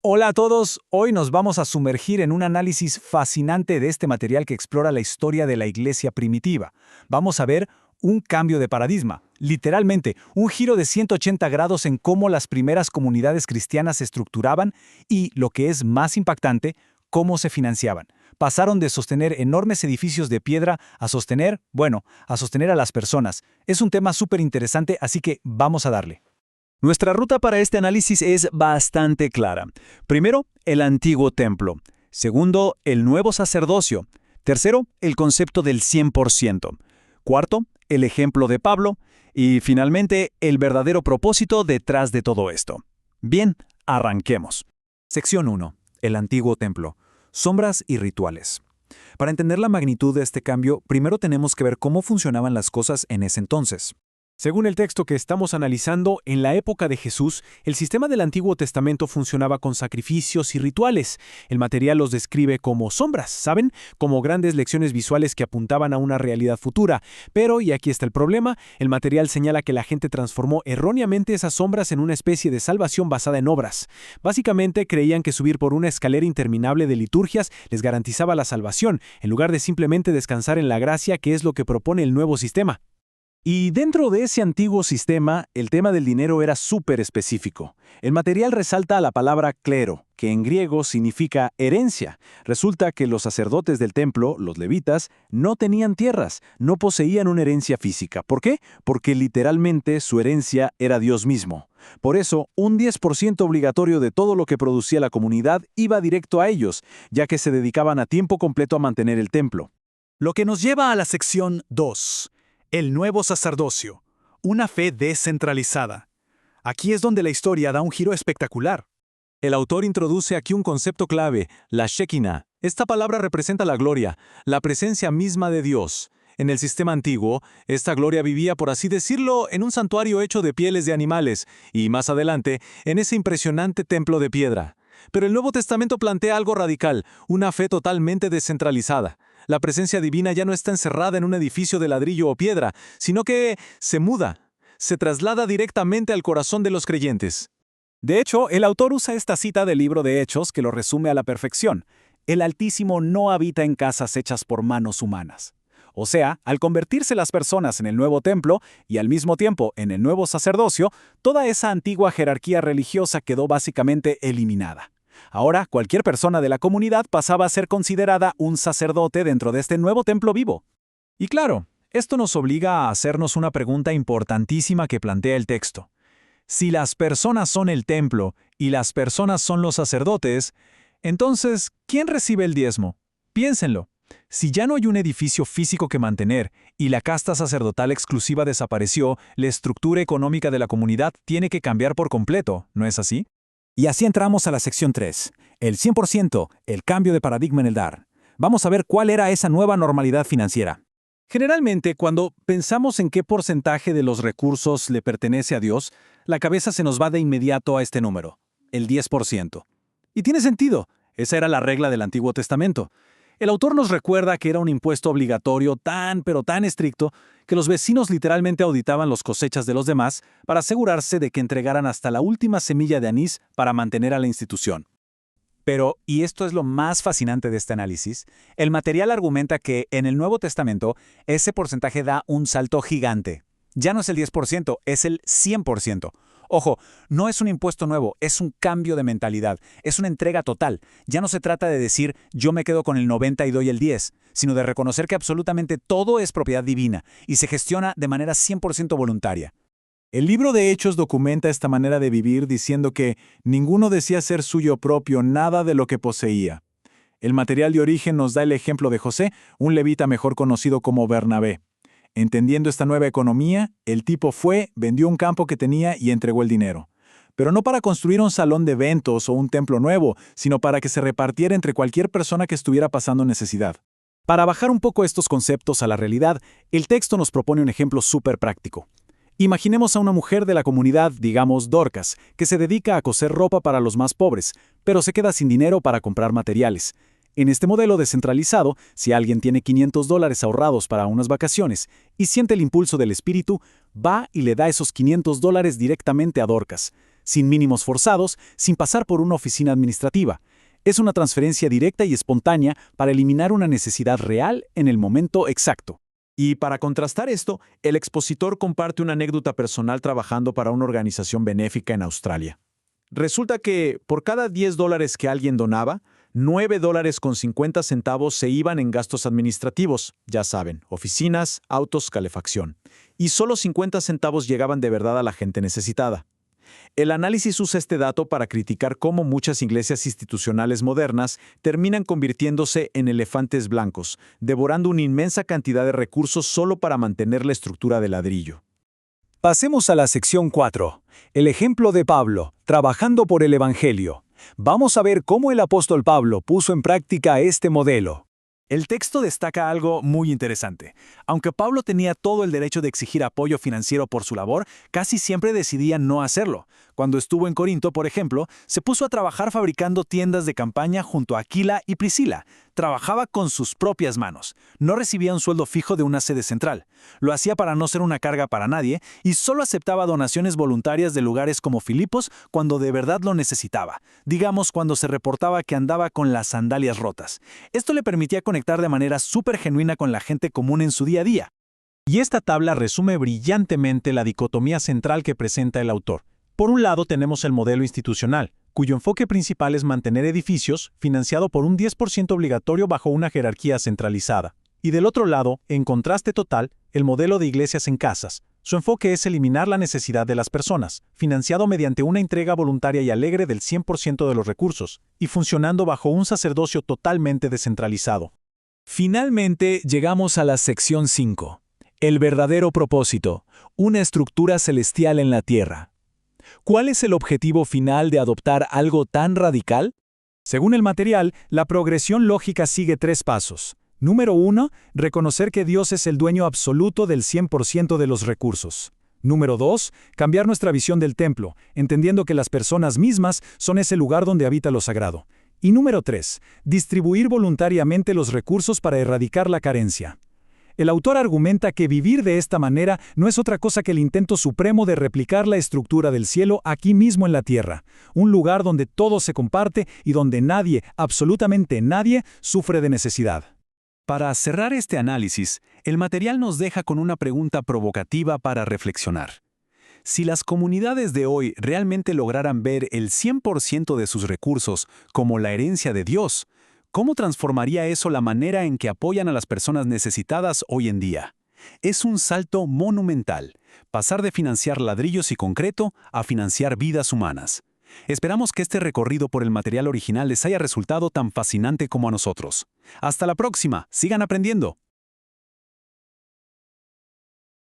Hola a todos, hoy nos vamos a sumergir en un análisis fascinante de este material que explora la historia de la iglesia primitiva. Vamos a ver un cambio de paradigma, literalmente, un giro de 180 grados en cómo las primeras comunidades cristianas se estructuraban y, lo que es más impactante, cómo se financiaban. Pasaron de sostener enormes edificios de piedra a sostener, a sostener a las personas. Es un tema súper interesante, así que vamos a darle. Nuestra ruta para este análisis es bastante clara. Primero, el antiguo templo. Segundo, el nuevo sacerdocio. Tercero, el concepto del 100%. Cuarto, el ejemplo de Pablo. Y finalmente, el verdadero propósito detrás de todo esto. Bien, arranquemos. Sección 1. El antiguo templo. Sombras y rituales. Para entender la magnitud de este cambio, primero tenemos que ver cómo funcionaban las cosas en ese entonces. Según el texto que estamos analizando, en la época de Jesús, el sistema del Antiguo Testamento funcionaba con sacrificios y rituales. El material los describe como sombras, ¿saben? Como grandes lecciones visuales que apuntaban a una realidad futura. Pero, y aquí está el problema, el material señala que la gente transformó erróneamente esas sombras en una especie de salvación basada en obras. Básicamente creían que subir por una escalera interminable de liturgias les garantizaba la salvación, en lugar de simplemente descansar en la gracia, que es lo que propone el nuevo sistema. Y dentro de ese antiguo sistema, el tema del dinero era súper específico. El material resalta la palabra clero, que en griego significa herencia. Resulta que los sacerdotes del templo, los levitas, no tenían tierras, no poseían una herencia física. ¿Por qué? Porque literalmente su herencia era Dios mismo. Por eso, un 10% obligatorio de todo lo que producía la comunidad iba directo a ellos, ya que se dedicaban a tiempo completo a mantener el templo. Lo que nos lleva a la sección 2. El nuevo sacerdocio, una fe descentralizada. Aquí es donde la historia da un giro espectacular. El autor introduce aquí un concepto clave, la Shekinah. Esta palabra representa la gloria, la presencia misma de Dios. En el sistema antiguo, esta gloria vivía, por así decirlo, en un santuario hecho de pieles de animales, y más adelante, en ese impresionante templo de piedra. Pero el Nuevo Testamento plantea algo radical, una fe totalmente descentralizada. La presencia divina ya no está encerrada en un edificio de ladrillo o piedra, sino que se muda, se traslada directamente al corazón de los creyentes. De hecho, el autor usa esta cita del libro de Hechos que lo resume a la perfección. El Altísimo no habita en casas hechas por manos humanas. O sea, al convertirse las personas en el nuevo templo y al mismo tiempo en el nuevo sacerdocio, toda esa antigua jerarquía religiosa quedó básicamente eliminada. Ahora, cualquier persona de la comunidad pasaba a ser considerada un sacerdote dentro de este nuevo templo vivo. Y claro, esto nos obliga a hacernos una pregunta importantísima que plantea el texto. Si las personas son el templo y las personas son los sacerdotes, entonces, ¿quién recibe el diezmo? Piénsenlo. Si ya no hay un edificio físico que mantener y la casta sacerdotal exclusiva desapareció, la estructura económica de la comunidad tiene que cambiar por completo, ¿no es así? Y así entramos a la sección 3, el 100%, el cambio de paradigma en el dar. Vamos a ver cuál era esa nueva normalidad financiera. Generalmente, cuando pensamos en qué porcentaje de los recursos le pertenece a Dios, la cabeza se nos va de inmediato a este número, el 10%. Y tiene sentido, esa era la regla del Antiguo Testamento. El autor nos recuerda que era un impuesto obligatorio tan estricto que los vecinos literalmente auditaban las cosechas de los demás para asegurarse de que entregaran hasta la última semilla de anís para mantener a la institución. Pero, y esto es lo más fascinante de este análisis, el material argumenta que en el Nuevo Testamento ese porcentaje da un salto gigante. Ya no es el 10%, es el 100%. Ojo, no es un impuesto nuevo, es un cambio de mentalidad, es una entrega total. Ya no se trata de decir yo me quedo con el 90 y doy el 10, sino de reconocer que absolutamente todo es propiedad divina y se gestiona de manera 100% voluntaria. El libro de Hechos documenta esta manera de vivir diciendo que ninguno decía ser suyo propio nada de lo que poseía. El material de origen nos da el ejemplo de José, un levita mejor conocido como Bernabé. Entendiendo esta nueva economía, el tipo fue, vendió un campo que tenía y entregó el dinero. Pero no para construir un salón de eventos o un templo nuevo, sino para que se repartiera entre cualquier persona que estuviera pasando necesidad. Para bajar un poco estos conceptos a la realidad, el texto nos propone un ejemplo súper práctico. Imaginemos a una mujer de la comunidad, digamos Dorcas, que se dedica a coser ropa para los más pobres, pero se queda sin dinero para comprar materiales. En este modelo descentralizado, si alguien tiene $500 ahorrados para unas vacaciones y siente el impulso del espíritu, va y le da esos $500 directamente a Dorcas. sin mínimos forzados, sin pasar por una oficina administrativa. Es una transferencia directa y espontánea para eliminar una necesidad real en el momento exacto. Y para contrastar esto, el expositor comparte una anécdota personal trabajando para una organización benéfica en Australia. Resulta que por cada $10 que alguien donaba, $9.50 se iban en gastos administrativos, ya saben, oficinas, autos, calefacción. Y solo 50 centavos llegaban de verdad a la gente necesitada. El análisis usa este dato para criticar cómo muchas iglesias institucionales modernas terminan convirtiéndose en elefantes blancos, devorando una inmensa cantidad de recursos solo para mantener la estructura de ladrillo. Pasemos a la sección 4. El ejemplo de Pablo, trabajando por el Evangelio. Vamos a ver cómo el apóstol Pablo puso en práctica este modelo. El texto destaca algo muy interesante. Aunque Pablo tenía todo el derecho de exigir apoyo financiero por su labor, casi siempre decidía no hacerlo. Cuando estuvo en Corinto, por ejemplo, se puso a trabajar fabricando tiendas de campaña junto a Aquila y Priscila. Trabajaba con sus propias manos. No recibía un sueldo fijo de una sede central. Lo hacía para no ser una carga para nadie y solo aceptaba donaciones voluntarias de lugares como Filipos cuando de verdad lo necesitaba. Digamos, cuando se reportaba que andaba con las sandalias rotas. Esto le permitía conectar de manera súper genuina con la gente común en su día a día. Y esta tabla resume brillantemente la dicotomía central que presenta el autor. Por un lado tenemos el modelo institucional, cuyo enfoque principal es mantener edificios, financiado por un 10% obligatorio bajo una jerarquía centralizada. Y del otro lado, en contraste total, el modelo de iglesias en casas. Su enfoque es eliminar la necesidad de las personas, financiado mediante una entrega voluntaria y alegre del 100% de los recursos, y funcionando bajo un sacerdocio totalmente descentralizado. Finalmente, llegamos a la sección 5. El verdadero propósito, una estructura celestial en la tierra. ¿Cuál es el objetivo final de adoptar algo tan radical? Según el material, la progresión lógica sigue 3 pasos. Número 1, reconocer que Dios es el dueño absoluto del 100% de los recursos. Número 2, cambiar nuestra visión del templo, entendiendo que las personas mismas son ese lugar donde habita lo sagrado. Y número 3, distribuir voluntariamente los recursos para erradicar la carencia. El autor argumenta que vivir de esta manera no es otra cosa que el intento supremo de replicar la estructura del cielo aquí mismo en la tierra, un lugar donde todo se comparte y donde nadie, absolutamente nadie, sufre de necesidad. Para cerrar este análisis, el material nos deja con una pregunta provocativa para reflexionar. Si las comunidades de hoy realmente lograran ver el 100% de sus recursos como la herencia de Dios, ¿cómo transformaría eso la manera en que apoyan a las personas necesitadas hoy en día? Es un salto monumental, pasar de financiar ladrillos y concreto a financiar vidas humanas. Esperamos que este recorrido por el material original les haya resultado tan fascinante como a nosotros. Hasta la próxima, sigan aprendiendo.